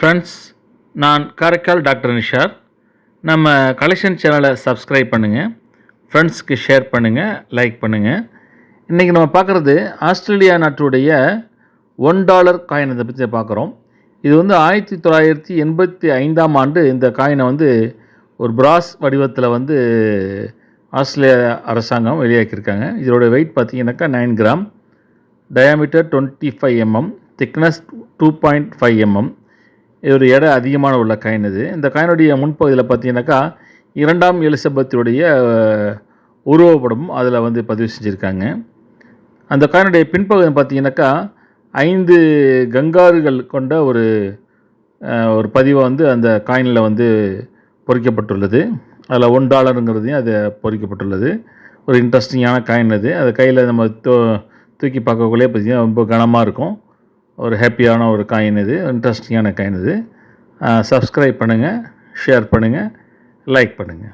Friends, நான் Karaikal doctor Nishar. நம்ம collection சேனலை சப்ஸ்கிரைப் பண்ணுங்கள், ஃப்ரெண்ட்ஸ்க்கு ஷேர் பண்ணுங்கள், லைக் பண்ணுங்கள். இன்றைக்கி நம்ம பார்க்குறது ஆஸ்திரேலியா நாட்டுடைய $1 காயின் இதை பற்றி பார்க்குறோம். இது 1985ஆம் ஆண்டு இந்த காயினை ஒரு பிராஸ் வடிவத்தில் ஆஸ்திரேலியா அரசாங்கம் வெளியாக்கியிருக்காங்க. இதோட வெயிட் பார்த்திங்கனாக்கா 9 gram, diameter 25 mm, thickness 2.5 mm. இது ஒரு எடை அதிகமான உள்ள காயின். இந்த காயினுடைய முன்பகுதியில் பார்த்தீங்கன்னாக்கா 2ஆம் எலிசபெத்துடைய உருவப்படம் அதில் பதிவு செஞ்சுருக்காங்க. அந்த காயினுடைய பின்பகுதி பார்த்தீங்கன்னாக்கா 5 கங்காருகள் கொண்ட ஒரு பதிவை அந்த காயினில் பொறிக்கப்பட்டுள்ளது. அதில் $1ங்கிறதையும் அது பொறிக்கப்பட்டுள்ளது. ஒரு இன்ட்ரெஸ்டிங்கான காயின் அது. அதை கையில் நம்ம தூக்கி பார்க்கக்குள்ளே பார்த்திங்கன்னா ரொம்ப கனமாக இருக்கும். ஒரு ஹாப்பியான ஒரு காயின் இது, இன்ட்ரெஸ்டிங்கான காயின் இது. சப்ஸ்கிரைப் பண்ணுங்கள், ஷேர் பண்ணுங்கள், லைக் பண்ணுங்கள்.